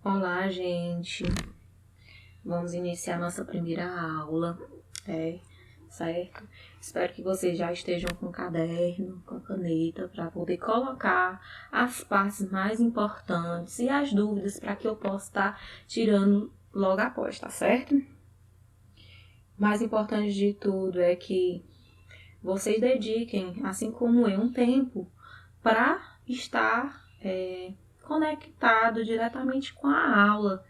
Olá, gente. Vamos iniciar nossa primeira aula, certo? Espero que vocês já estejam com caderno, com caneta, para poder colocar as partes mais importantes e as dúvidas para que eu possa estar tirando logo após, tá certo? O mais importante de tudo é que vocês dediquem, assim como eu, um tempo para estar conectado diretamente com a aula,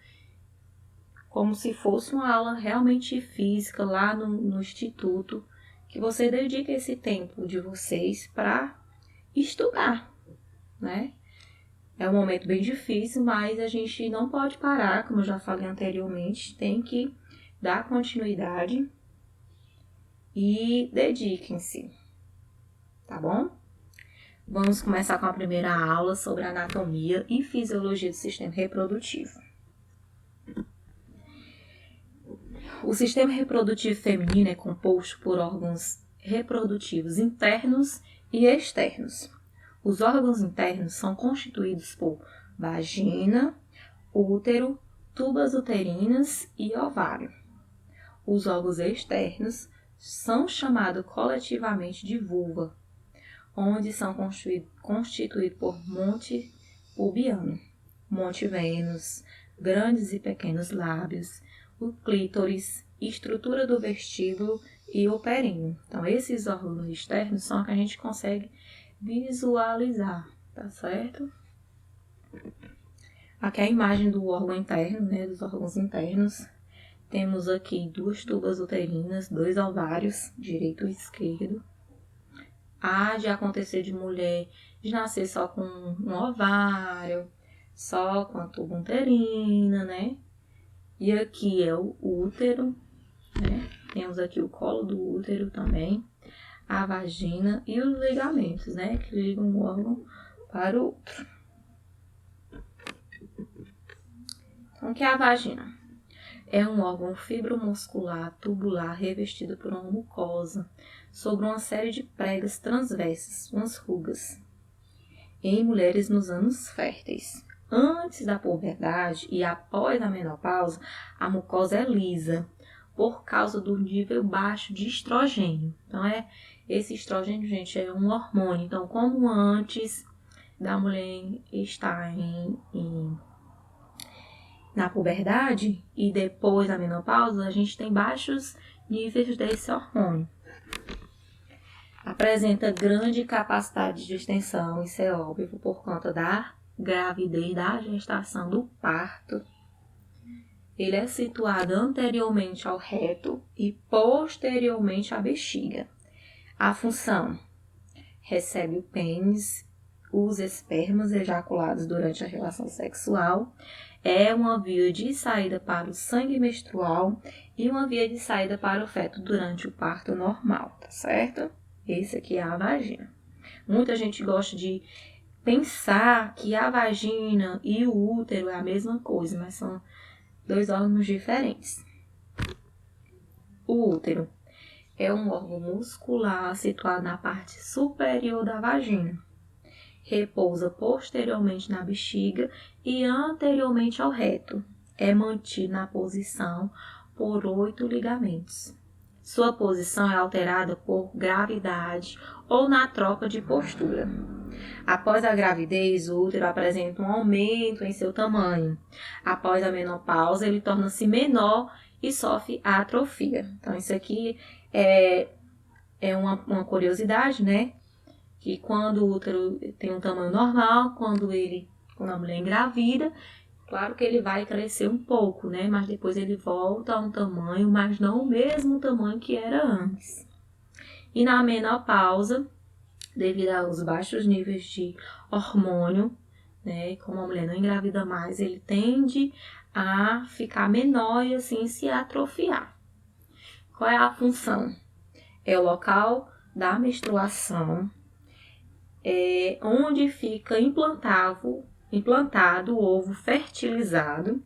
como se fosse uma aula realmente física lá no instituto, que você dedique esse tempo de vocês para estudar, né? É um momento bem difícil, mas a gente não pode parar, como eu já falei anteriormente, tem que dar continuidade e dediquem-se, tá bom? Vamos começar com a primeira aula sobre anatomia e fisiologia do sistema reprodutivo. O sistema reprodutivo feminino é composto por órgãos reprodutivos internos e externos. Os órgãos internos são constituídos por vagina, útero, tubas uterinas e ovário. Os órgãos externos são chamados coletivamente de vulva, onde são constituídos por monte pubiano, monte vênus, grandes e pequenos lábios, o clítoris, estrutura do vestíbulo e o períneo. Então, esses órgãos externos são os que a gente consegue visualizar, tá certo? Aqui é a imagem do órgão interno, né, dos órgãos internos. Temos aqui 2 tubas uterinas, 2 ovários, direito e esquerdo. Há de acontecer de mulher de nascer só com um ovário, só com a tuba uterina, né? E aqui é o útero, né? Temos aqui o colo do útero também, a vagina e os ligamentos, né? Que ligam um órgão para o outro. Então, o que é a vagina? É um órgão fibromuscular tubular revestido por uma mucosa sobre uma série de pregas transversas, umas rugas, em mulheres nos anos férteis. Antes da puberdade e após a menopausa, a mucosa é lisa, por causa do nível baixo de estrogênio. Então, esse estrogênio, gente, é um hormônio. Então, como antes da mulher estar na puberdade e depois da menopausa, a gente tem baixos níveis desse hormônio. Apresenta grande capacidade de extensão, isso é óbvio, por conta da gravidez, da gestação, do parto. Ele é situado anteriormente ao reto e posteriormente à bexiga. A função: recebe o pênis, os espermas ejaculados durante a relação sexual, é uma via de saída para o sangue menstrual e uma via de saída para o feto durante o parto normal, tá certo? Esse aqui é a vagina. Muita gente gosta de pensar que a vagina e o útero é a mesma coisa, mas são 2 órgãos diferentes. O útero é um órgão muscular situado na parte superior da vagina. Repousa posteriormente na bexiga e anteriormente ao reto. É mantido na posição por 8 ligamentos. Sua posição é alterada por gravidade ou na troca de postura. Após a gravidez, o útero apresenta um aumento em seu tamanho. Após a menopausa, ele torna-se menor e sofre atrofia. Então, isso aqui é uma curiosidade, né? Que quando o útero tem um tamanho normal, quando a mulher engravida, claro que ele vai crescer um pouco, né? Mas depois ele volta a um tamanho, mas não o mesmo tamanho que era antes. E na menopausa, devido aos baixos níveis de hormônio, né? Como a mulher não engravida mais, ele tende a ficar menor e assim se atrofiar. Qual é a função? É o local da menstruação, onde fica implantado o ovo fertilizado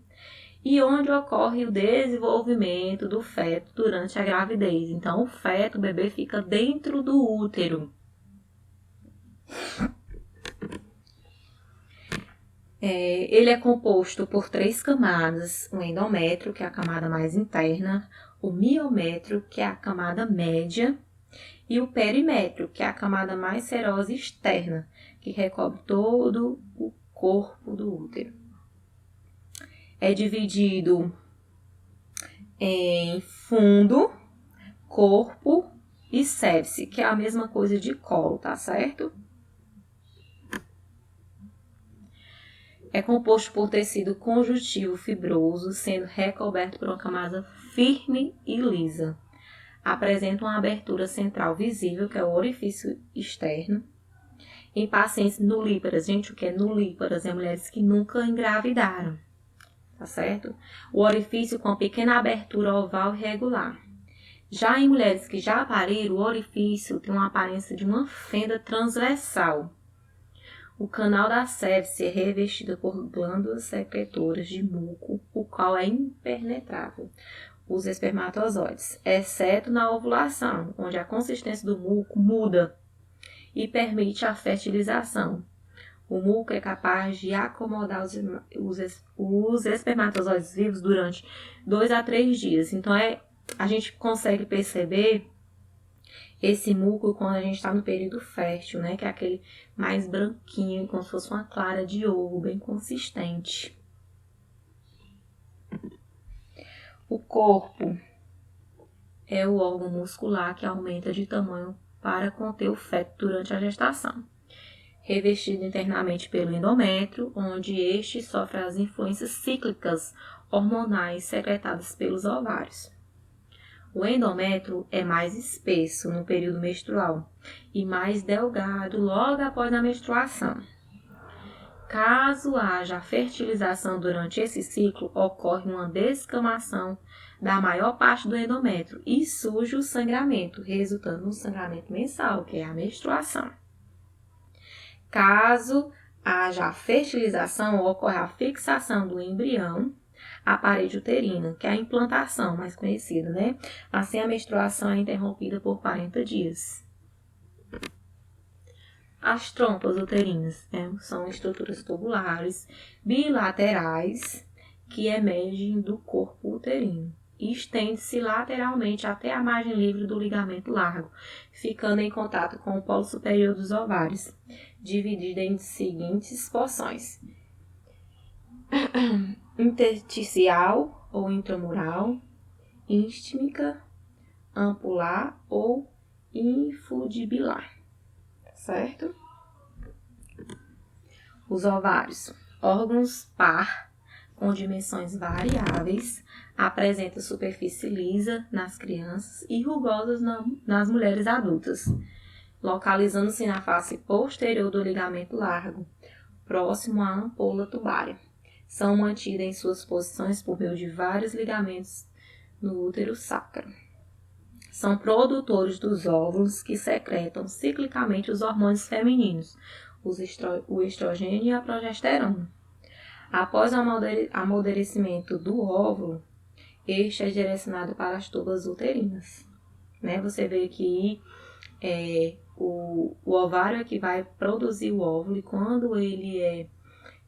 e onde ocorre o desenvolvimento do feto durante a gravidez. Então, o feto, o bebê, fica dentro do útero. Ele é composto por 3 camadas: o endométrio, que é a camada mais interna, o miométrio, que é a camada média, e o perimétrio, que é a camada mais serosa externa, que recobre todo o corpo do útero. É dividido em fundo, corpo e sepse, que é a mesma coisa de colo, tá certo? É composto por tecido conjuntivo fibroso, sendo recoberto por uma camada firme e lisa. Apresenta uma abertura central visível, que é o orifício externo. Em pacientes nulíparas, gente, o que é nulíparas? É mulheres que nunca engravidaram, tá certo? O orifício com uma pequena abertura oval irregular. Já em mulheres que já pariram, o orifício tem uma aparência de uma fenda transversal. O canal da sepse é revestido por glândulas secretoras de muco, o qual é impenetrável os espermatozoides, exceto na ovulação, onde a consistência do muco muda e permite a fertilização. O muco é capaz de acomodar os espermatozoides vivos durante 2 a 3 dias. Então, a gente consegue perceber esse muco quando a gente está no período fértil, né? Que é aquele mais branquinho, como se fosse uma clara de ovo, bem consistente. O corpo é o órgão muscular que aumenta de tamanho para conter o feto durante a gestação. Revestido internamente pelo endométrio, onde este sofre as influências cíclicas hormonais secretadas pelos ovários. O endométrio é mais espesso no período menstrual e mais delgado logo após a menstruação. Caso haja fertilização durante esse ciclo, ocorre uma descamação da maior parte do endométrio e surge o sangramento, resultando no sangramento mensal, que é a menstruação. Caso haja fertilização, ocorre a fixação do embrião à parede uterina, que é a implantação mais conhecida, né? Assim, a menstruação é interrompida por 40 dias. As trompas uterinas, né, são estruturas tubulares bilaterais que emergem do corpo uterino e estende-se lateralmente até a margem livre do ligamento largo, ficando em contato com o polo superior dos ovários, dividida em seguintes porções: intersticial ou intramural, istmica, ampular ou infundibular, certo? Os ovários, órgãos par com dimensões variáveis, apresenta superfície lisa nas crianças e rugosas nas mulheres adultas, localizando-se na face posterior do ligamento largo, próximo à ampola tubária. São mantidas em suas posições por meio de vários ligamentos no útero sacro. São produtores dos óvulos que secretam ciclicamente os hormônios femininos, o estrogênio e a progesterona. Após o amadurecimento do óvulo, este é direcionado para as tubas uterinas. Né? Você vê que o ovário é que vai produzir o óvulo, e quando ele é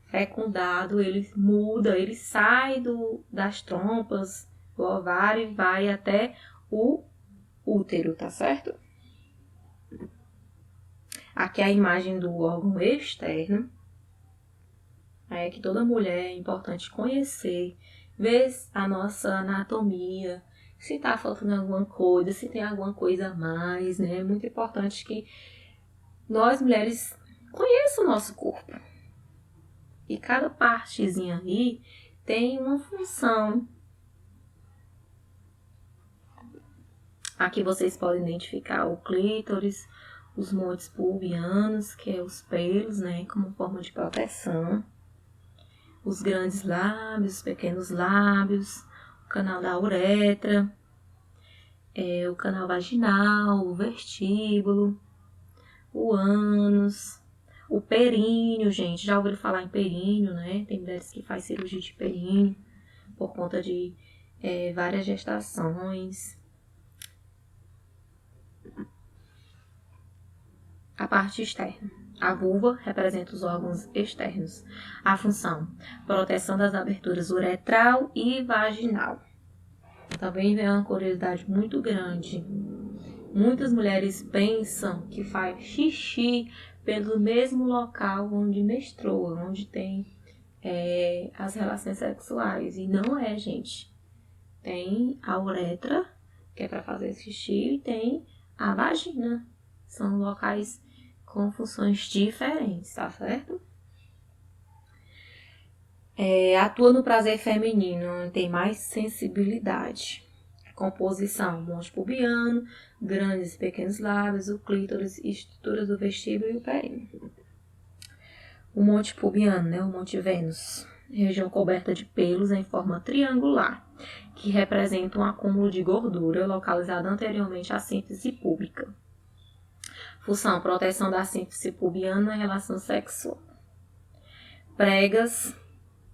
fecundado, ele muda, ele sai das trompas do ovário e vai até o útero, tá certo? Aqui é a imagem do órgão externo. É que toda mulher é importante conhecer, ver a nossa anatomia, se está faltando alguma coisa, se tem alguma coisa a mais, né? É muito importante que nós mulheres conheçam o nosso corpo. E cada partezinha aí tem uma função. Aqui vocês podem identificar o clítoris, os montes pubianos, que é os pelos, né, como forma de proteção. Os grandes lábios, os pequenos lábios, o canal da uretra, o canal vaginal, o vestíbulo, o ânus, o períneo, gente. Já ouviram falar em períneo, né? Tem mulheres que fazem cirurgia de períneo por conta de várias gestações. A parte externa. A vulva representa os órgãos externos. A função: proteção das aberturas uretral e vaginal. Também vem uma curiosidade muito grande. Muitas mulheres pensam que faz xixi pelo mesmo local onde menstrua, onde tem as relações sexuais. E não é, gente. Tem a uretra, que é para fazer xixi, e tem a vagina. São locais com funções diferentes, tá certo? Atua no prazer feminino, onde tem mais sensibilidade. Composição: monte pubiano, grandes e pequenos lábios, o clítoris, estruturas do vestíbulo e o períneo. O monte pubiano, né, o monte Vênus, região coberta de pelos em forma triangular, que representa um acúmulo de gordura localizado anteriormente à síntese púbica. Função: proteção da síntese pubiana na relação sexual. Pregas,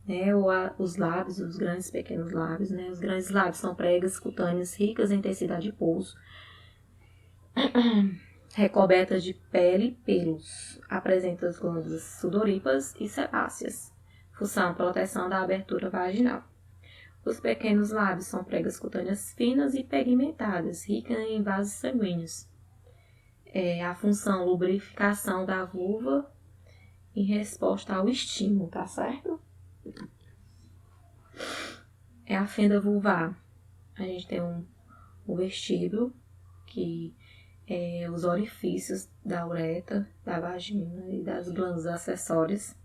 né, ou os lábios, os grandes e pequenos lábios, né? Os grandes lábios são pregas cutâneas ricas em tecido adiposo, recobertas de pele e pelos. Apresenta as glândulas sudoríparas e sebáceas. Função: proteção da abertura vaginal. Os pequenos lábios são pregas cutâneas finas e pigmentadas, ricas em vasos sanguíneos. A função: lubrificação da vulva em resposta ao estímulo, tá certo? É a fenda vulvar. A gente tem o vestíbulo, que é os orifícios da uretra, da vagina e das glândulas acessórias.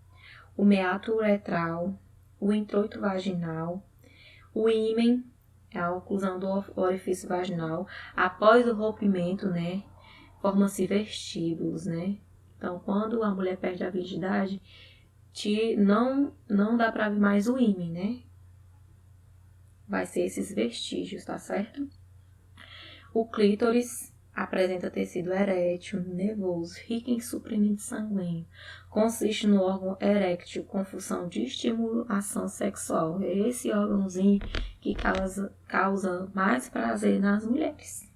O meato uretral, o introito vaginal, o ímen, é a oclusão do orifício vaginal. Após o rompimento, né, formam-se vestíbulos, né? Então, quando a mulher perde a virgindade, não dá para ver mais o ímen, né? Vai ser esses vestígios, tá certo? O clítoris apresenta tecido erétil, nervoso, rico em suprimento sanguíneo. Consiste no órgão eréctil com função de estimulação sexual. É esse órgãozinho que causa mais prazer nas mulheres.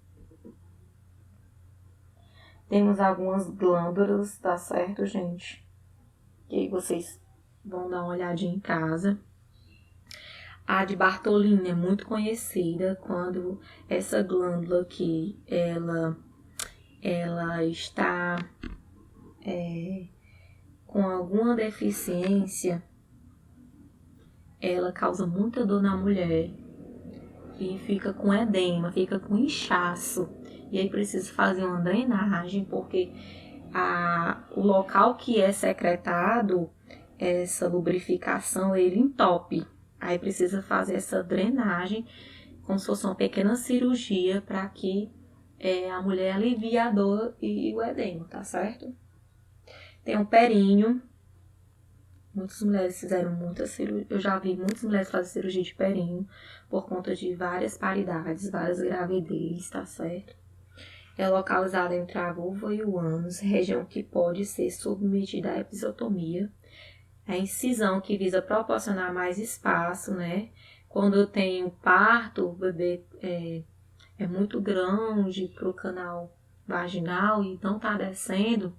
Temos algumas glândulas, tá certo, gente? E aí vocês vão dar uma olhadinha em casa. A de Bartolini é muito conhecida quando essa glândula aqui, ela está com alguma deficiência, ela causa muita dor na mulher e fica com edema, fica com inchaço. E aí precisa fazer uma drenagem, porque o local que é secretado, essa lubrificação, ele entope. Aí precisa fazer essa drenagem, como se fosse uma pequena cirurgia, para que a mulher alivie a dor e o edema, tá certo? Tem um períneo. Muitas mulheres fizeram muita cirurgia. Eu já vi muitas mulheres fazer cirurgia de períneo por conta de várias paridades, várias gravidez, tá certo? É localizada entre a vulva e o ânus, região que pode ser submetida à episiotomia. A incisão que visa proporcionar mais espaço, né? Quando eu tenho parto, o bebê é muito grande para o canal vaginal e não está descendo,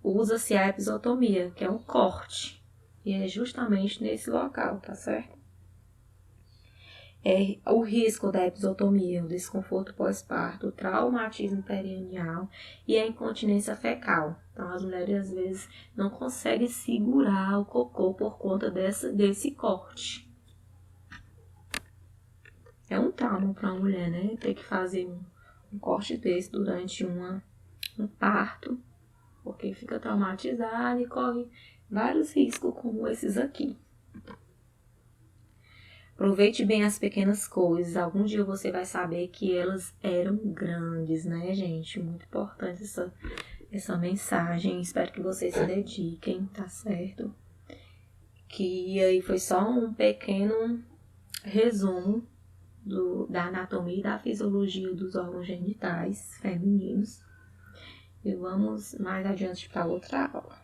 usa-se a episiotomia, que é um corte. E é justamente nesse local, tá certo? O risco da episiotomia, o desconforto pós-parto, o traumatismo perineal e a incontinência fecal. Então, as mulheres às vezes não conseguem segurar o cocô por conta desse corte. É um trauma para uma mulher, né? Ter que fazer um corte desse durante um parto, porque fica traumatizada e corre vários riscos como esses aqui. Aproveite bem as pequenas coisas. Algum dia você vai saber que elas eram grandes, né, gente? Muito importante essa mensagem. Espero que vocês se dediquem, tá certo? Que aí foi só um pequeno resumo da anatomia e da fisiologia dos órgãos genitais femininos. E vamos mais adiante para outra aula.